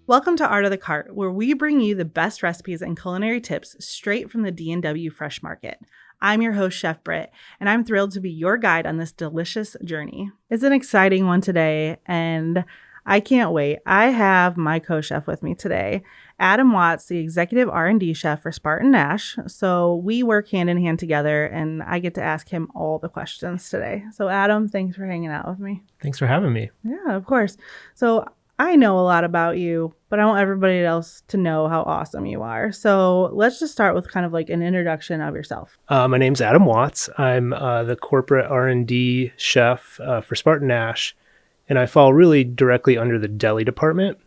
Welcome to Art of the Cart, where we bring you the best recipes and culinary tips straight from the D&W Fresh Market. I'm your host, Chef Britt, and I'm thrilled to be your guide on this delicious journey. It's an exciting one today, and I can't wait. I have my co-chef with me today, Adam Watts, the executive R&D chef for Spartan Nash. So we work hand in hand together, and I get to ask him all the questions today. So Adam, thanks for hanging out with me. Thanks for having me. Yeah, of course. So I know a lot about you, but I want everybody else to know how awesome you are. So let's just start with kind of like an introduction of yourself. My name's Adam Watts. I'm the corporate R&D chef for Spartan Nash, and I fall really directly under the Deli department.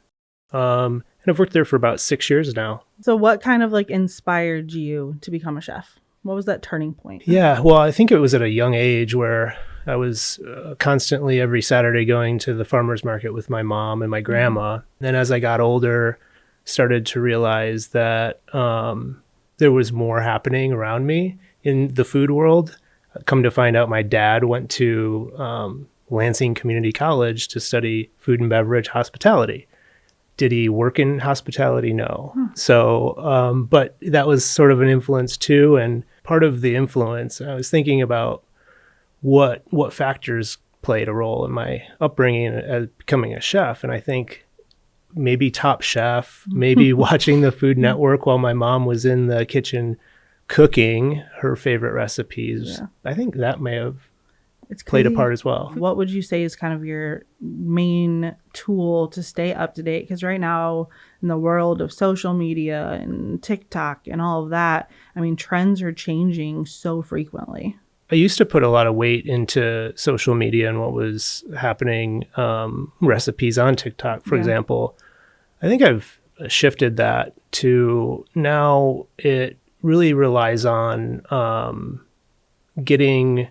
And I've worked there for about 6 years now. So what kind of like inspired you to become a chef? What was that turning point? Yeah, well, I think it was at a young age where I was constantly every Saturday going to the farmer's market with my mom and my grandma. Mm-hmm. Then as I got older, started to realize that there was more happening around me in the food world. Come to find out, my dad went to Lansing Community College to study food and beverage hospitality. Did he work in hospitality? No. So, but that was sort of an influence too. And part of the influence, I was thinking about what factors played a role in my upbringing as becoming a chef. And I think maybe Top Chef, maybe watching the Food Network while my mom was in the kitchen cooking her favorite recipes. Yeah. I think that may have played a part as well. What would you say is kind of your main tool to stay up to date? Because right now in the world of social media and TikTok and all of that, I mean, trends are changing so frequently. I used to put a lot of weight into social media and what was happening, recipes on TikTok, for example. I think I've shifted that to now it really relies on getting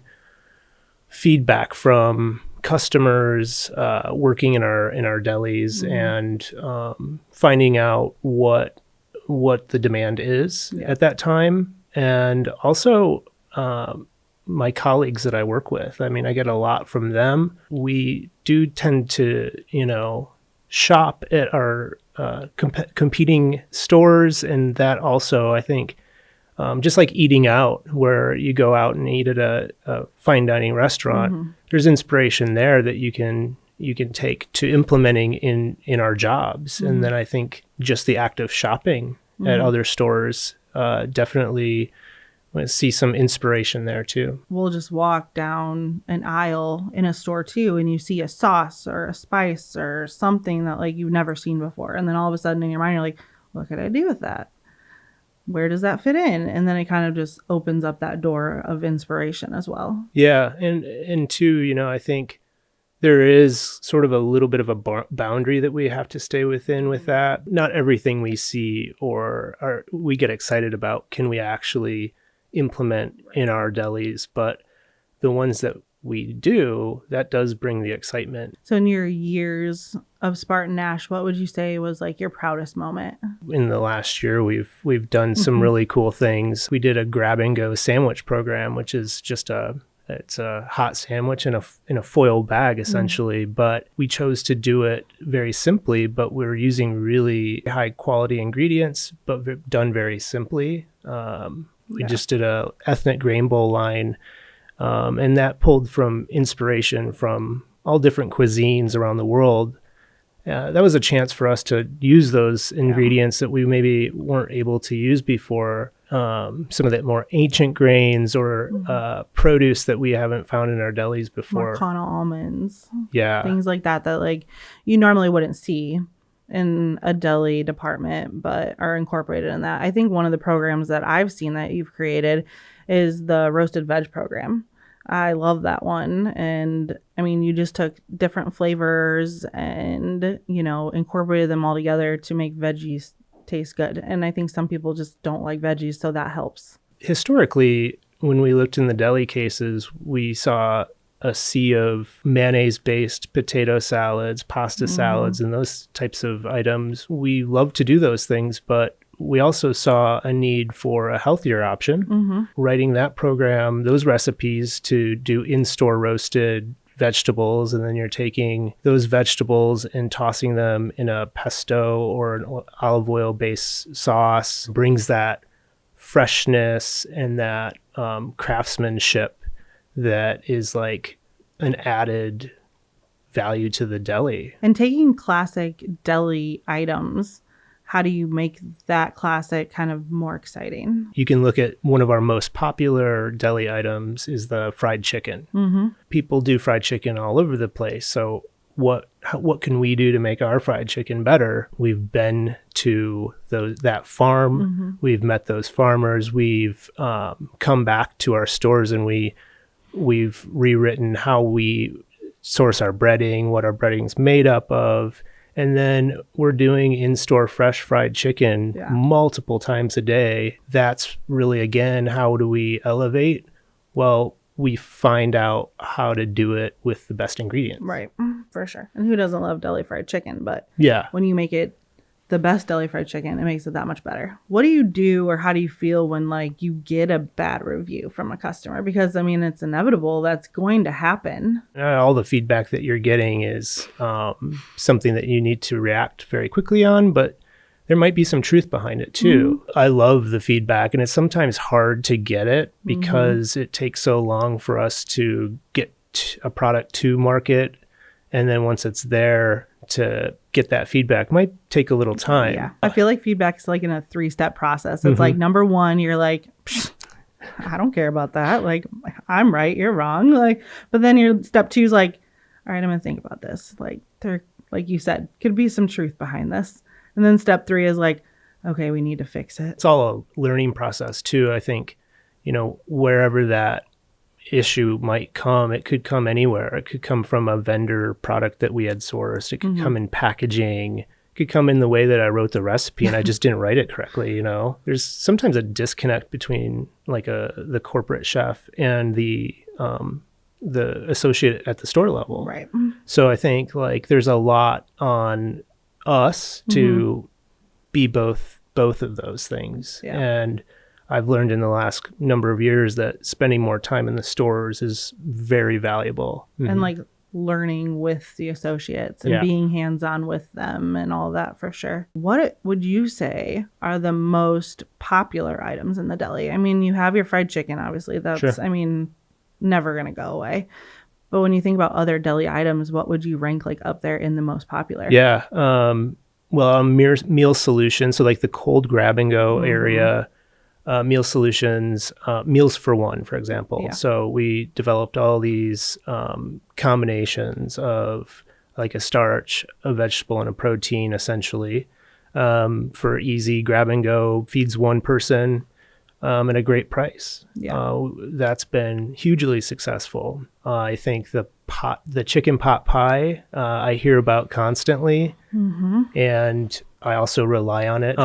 feedback from customers working in our delis and finding out what the demand is at that time, and also my colleagues that I work with. I mean, I get a lot from them. We do tend to, shop at our competing stores, and that also, I think, just like eating out, where you go out and eat at a fine dining restaurant, there's inspiration there that you can take to implementing in our jobs. And then I think just the act of shopping at other stores definitely see some inspiration there too. We'll just walk down an aisle in a store too, and you see a sauce or a spice or something that like you've never seen before. And then all of a sudden in your mind, you're like, what could I do with that? Where does that fit in? And then it kind of just opens up that door of inspiration as well. Yeah. And too, I think there is sort of a little bit of a boundary that we have to stay within with that. Not everything we see or we get excited about can we actually implement in our delis, but the ones that we do, that does bring the excitement. So in your years of Spartan Nash, what would you say was like your proudest moment? In the last year, we've done some really cool things. We did a grab and go sandwich program, which is just it's a hot sandwich in a foil bag essentially, but we chose to do it very simply, but we're using really high quality ingredients, but done very simply. We just did a ethnic grain bowl line, and that pulled from inspiration from all different cuisines around the world. That was a chance for us to use those ingredients that we maybe weren't able to use before. Some of the more ancient grains or produce that we haven't found in our delis before. Marcana almonds. Yeah. Things like that like you normally wouldn't see in a deli department, but are incorporated in that. I think one of the programs that I've seen that you've created is the roasted veg program. I love that one. And I mean, you just took different flavors and, incorporated them all together to make veggies taste good. And I think some people just don't like veggies, so that helps. Historically, when we looked in the deli cases, we saw a sea of mayonnaise-based potato salads, pasta salads, and those types of items. We love to do those things, but we also saw a need for a healthier option. Writing that program, those recipes to do in-store roasted vegetables, and then you're taking those vegetables and tossing them in a pesto or an olive oil based sauce, brings that freshness and that craftsmanship that is like an added value to the deli. And taking classic deli items, how do you make that classic kind of more exciting? You can look at one of our most popular deli items is the fried chicken. Mm-hmm. People do fried chicken all over the place. So what can we do to make our fried chicken better? We've been to that farm. Mm-hmm. We've met those farmers. We've come back to our stores, and we've rewritten how we source our breading, what our breading's made up of. And then we're doing in-store fresh fried chicken multiple times a day. That's really, again, how do we elevate? Well, we find out how to do it with the best ingredients. Right, for sure. And who doesn't love deli fried chicken? But yeah, when you make it the best deli fried chicken, it makes it that much better. What do you do, or how do you feel when like you get a bad review from a customer? Because I mean, it's inevitable. That's going to happen. All the feedback that you're getting is something that you need to react very quickly on, but there might be some truth behind it too. Mm-hmm. I love the feedback, and it's sometimes hard to get it because it takes so long for us to get a product to market. And then once it's there, to get that feedback might take a little time. Yeah. I feel like feedback is like in a 3-step process. It's like number one, you're like, I don't care about that. Like, I'm right, you're wrong. Like, but then your step 2 is like, all right, I'm going to think about this. Like, there, like you said, could be some truth behind this. And then step 3 is like, okay, we need to fix it. It's all a learning process too. I think, wherever that issue might come, it could come anywhere. It could come from a vendor product that we had sourced. It could come in packaging. It could come in the way that I wrote the recipe and I just didn't write it correctly. There's sometimes a disconnect between like the corporate chef and the associate at the store level. Right. So I think like there's a lot on us to be both of those things. Yeah. And I've learned in the last number of years that spending more time in the stores is very valuable. And like learning with the associates and being hands-on with them and all that, for sure. What would you say are the most popular items in the deli? I mean, you have your fried chicken, obviously. That's, I mean, never going to go away. But when you think about other deli items, what would you rank like up there in the most popular? Yeah. Well, meal solutions. So like the cold grab and go area, meal solutions, meals for one, for example. Yeah. So we developed all these combinations of like a starch, a vegetable, and a protein, essentially, for easy grab and go, feeds one person at a great price. Yeah. That's been hugely successful. I think the chicken pot pie I hear about constantly, and I also rely on it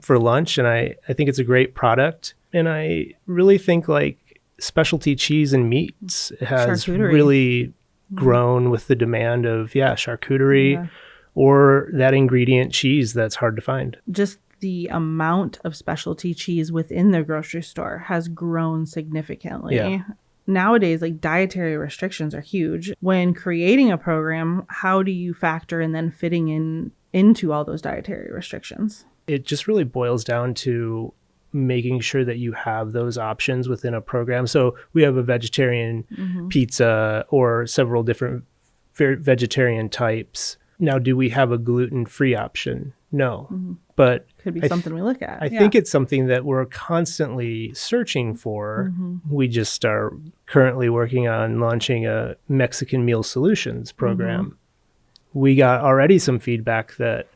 for lunch, and I think it's a great product. And I really think like specialty cheese and meats has really grown with the demand of charcuterie or that ingredient cheese that's hard to find. Just the amount of specialty cheese within the grocery store has grown significantly. Yeah. Nowadays, like dietary restrictions are huge. When creating a program, how do you factor in then fitting into all those dietary restrictions? It just really boils down to making sure that you have those options within a program. So we have a vegetarian pizza or several different vegetarian types. Now, do we have a gluten-free option? No. But could be something we look at. I think it's something that we're constantly searching for. We just are currently working on launching a Mexican meal solutions program. We got already some feedback that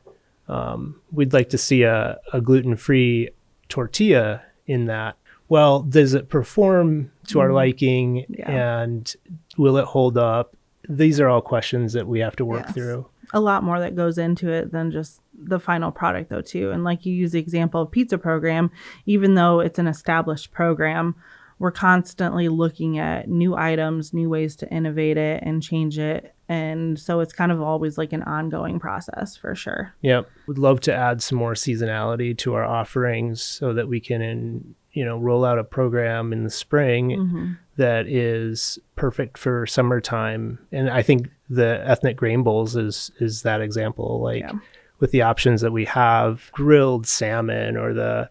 we'd like to see a gluten-free tortilla in that. Well, does it perform to our liking, and will it hold up? These are all questions that we have to work through. A lot more that goes into it than just the final product, though, too. And like you use the example of pizza program, even though it's an established program, we're constantly looking at new items, new ways to innovate it and change it. And so it's kind of always like an ongoing process, for sure. Yeah. We'd love to add some more seasonality to our offerings so that we can, roll out a program in the spring that is perfect for summertime. And I think the ethnic grain bowls is that example. Like with the options that we have, grilled salmon or the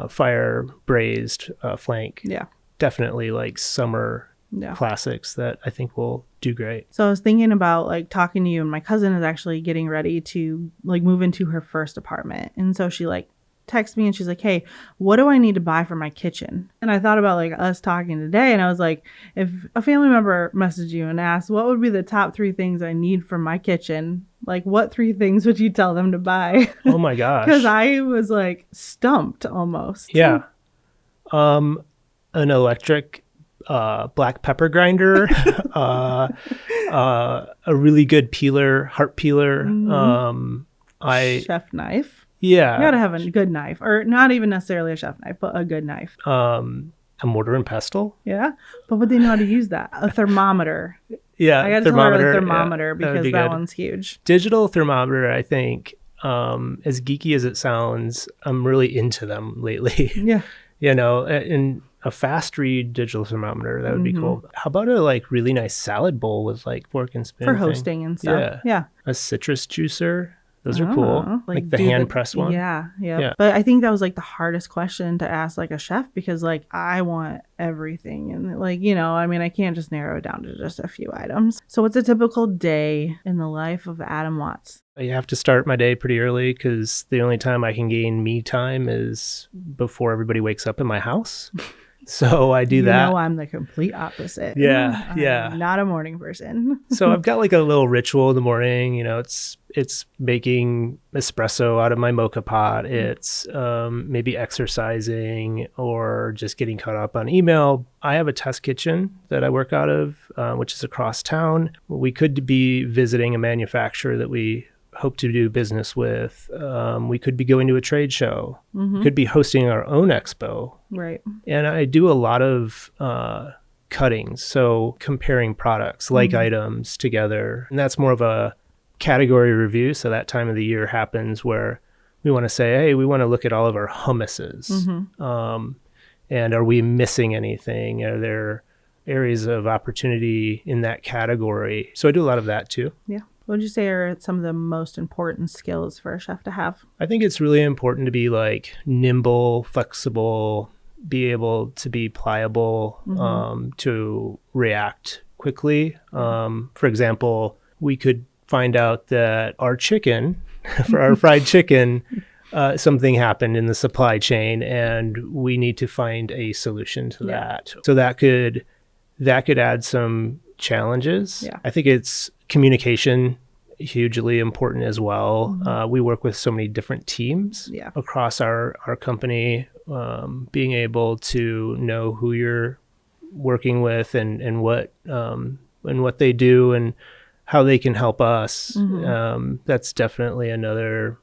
fire braised flank. Yeah. Definitely like summer classics that I think will do great. So I was thinking about like talking to you, and my cousin is actually getting ready to like move into her first apartment. And so she like texts me and she's like, hey, what do I need to buy for my kitchen? And I thought about like us talking today, and I was like, if a family member messaged you and asked what would be the top 3 things I need for my kitchen, like what 3 things would you tell them to buy? Oh my gosh. Because I was like stumped almost. Yeah. An electric black pepper grinder, a really good peeler, heart peeler. Chef knife. Yeah. You gotta have a good knife, or not even necessarily a chef knife, but a good knife. A mortar and pestle. Yeah. But would they know how to use that? A thermometer. Yeah. I gotta tell her a thermometer because be that good. one's huge. Digital thermometer, I think, as geeky as it sounds, I'm really into them lately. Yeah. And a fast read digital thermometer, that would be cool. How about a like really nice salad bowl with like fork and spoon For thing? hosting and stuff. Yeah. A citrus juicer. Those are cool. Like the hand press one. Yeah. But I think that was like the hardest question to ask like a chef, because like I want everything, and like, I mean, I can't just narrow it down to just a few items. So what's a typical day in the life of Adam Watts? I have to start my day pretty early because the only time I can gain me time is before everybody wakes up in my house. So I do that. I'm the complete opposite. Yeah. I'm not a morning person. So I've got like a little ritual in the morning. It's making espresso out of my mocha pot. It's maybe exercising or just getting caught up on email. I have a test kitchen that I work out of, which is across town. We could be visiting a manufacturer that we hope to do business with. We could be going to a trade show. We could be hosting our own expo. Right. And I do a lot of cuttings, so comparing products, like items together. And that's more of a category review. So that time of the year happens where we want to say, hey, we want to look at all of our hummuses. And are we missing anything? Are there areas of opportunity in that category? So I do a lot of that too. Yeah. What would you say are some of the most important skills for a chef to have? I think it's really important to be like nimble, flexible, be able to be pliable, to react quickly. For example, we could find out that our chicken, for our fried chicken, something happened in the supply chain, and we need to find a solution to that. So that could add some challenges. Yeah. I think it's communication, hugely important as well. We work with so many different teams across our company. Being able to know who you're working with and what they do and how they can help us. That's definitely another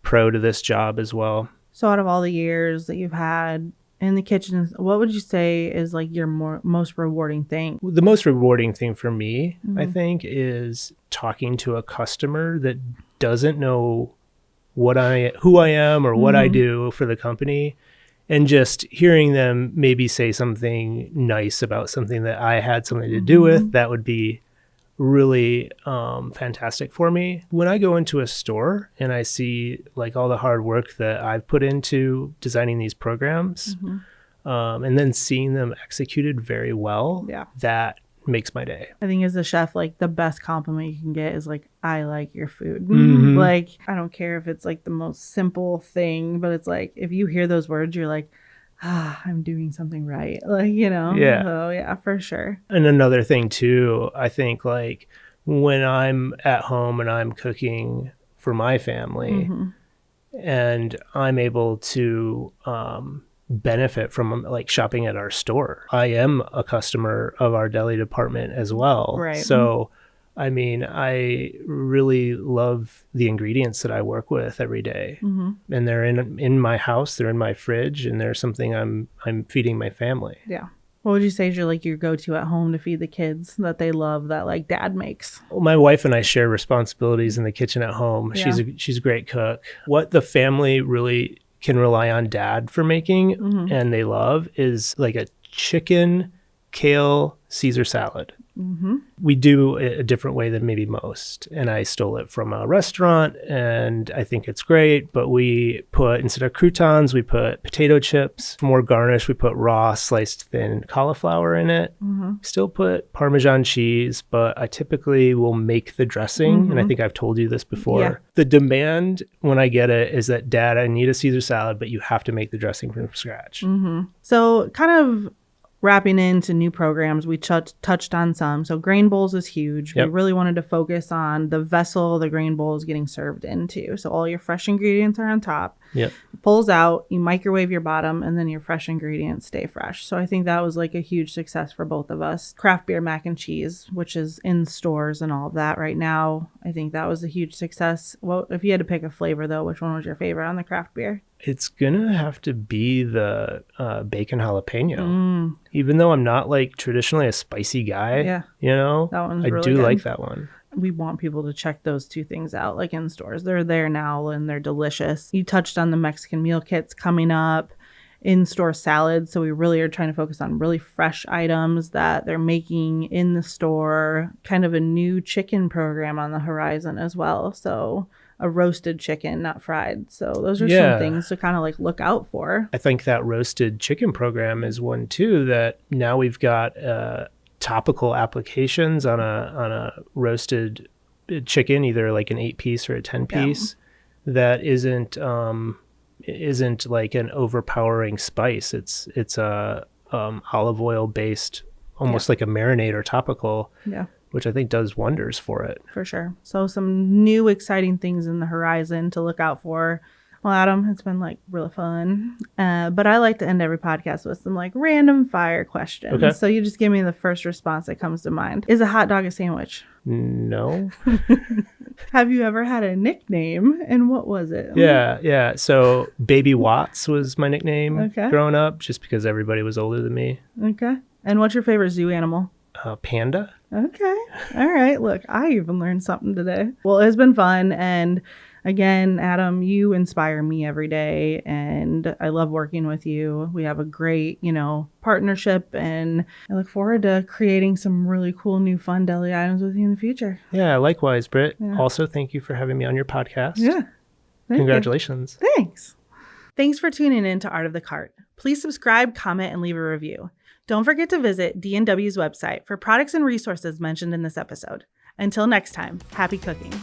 pro to this job as well. So out of all the years that you've had in the kitchen, what would you say is like your most rewarding thing? The most rewarding thing for me, I think, is talking to a customer that doesn't know who I am or what I do for the company, and just hearing them maybe say something nice about something that I had something to do with. That would be really fantastic for me. When I go into a store and I see like all the hard work that I've put into designing these programs, and then seeing them executed very well, that makes my day. I think as a chef, like the best compliment you can get is like, I like your food. Like, I don't care if it's like the most simple thing, but it's like, if you hear those words, you're like, I'm doing something right. Like, Yeah. So yeah, for sure. And another thing too, I think like when I'm at home and I'm cooking for my family and I'm able to benefit from like shopping at our store. I am a customer of our deli department as well. Right. So, I mean, I really love the ingredients that I work with every day. And they're in my house, they're in my fridge, and they're something I'm feeding my family. Yeah. What would you say is your go-to at home to feed the kids that they love that like dad makes? Well, my wife and I share responsibilities in the kitchen at home. Yeah. She's a great cook. What the family really can rely on dad for making and they love is like a chicken kale Caesar salad. We do it a different way than maybe most. And I stole it from a restaurant and I think it's great. But we put, instead of croutons, we put potato chips. For more garnish, we put raw sliced thin cauliflower in it. Still put Parmesan cheese, but I typically will make the dressing. And I think I've told you this before. Yeah. The demand when I get it is that, Dad, I need a Caesar salad, but you have to make the dressing from scratch. So kind of wrapping into new programs, we touched on some. So grain bowls is huge. Yep. We really wanted to focus on the vessel the grain bowl is getting served into. So all your fresh ingredients are on top. Yep. It pulls out, you microwave your bottom, and then your fresh ingredients stay fresh. So I think that was like a huge success for both of us. Craft beer mac and cheese, which is in stores and all of that right now. I think that was a huge success. Well, if you had to pick a flavor though, which one was your favorite on the craft beer? It's gonna have to be the bacon jalapeno. Even though I'm not like traditionally a spicy guy, that one's I really do good. like that one. We want people to check those two things out, like in stores. They're there now and they're delicious. You touched on the Mexican meal kits coming up, in-store salads. So we really are trying to focus on really fresh items that they're making in the store. Kind of a new chicken program on the horizon as well. So a roasted chicken, not fried. So those are some things to kind of like look out for. I think that roasted chicken program is one too, that now we've got topical applications on a roasted chicken, either like an 8-piece or a 10-piece, that isn't like an overpowering spice. It's a olive oil based, almost like a marinade or topical. Which I think does wonders for it. For sure. So some new exciting things in the horizon to look out for. Well, Adam, it's been like really fun. But I like to end every podcast with some like random fire questions. Okay. So you just give me the first response that comes to mind. Is a hot dog a sandwich? No. Have you ever had a nickname? And what was it? Yeah. So Baby Watts was my nickname growing up, just because everybody was older than me. Okay. And what's your favorite zoo animal? Panda. Okay. All right. Look, I even learned something today. Well, it's been fun. And again, Adam, you inspire me every day. And I love working with you. We have a great, partnership. And I look forward to creating some really cool new fun deli items with you in the future. Yeah, likewise, Britt. Yeah. Also, thank you for having me on your podcast. Yeah. Congratulations. Thanks. Thanks for tuning in to Art of the Cart. Please subscribe, comment, and leave a review. Don't forget to visit D&W's website for products and resources mentioned in this episode. Until next time, happy cooking.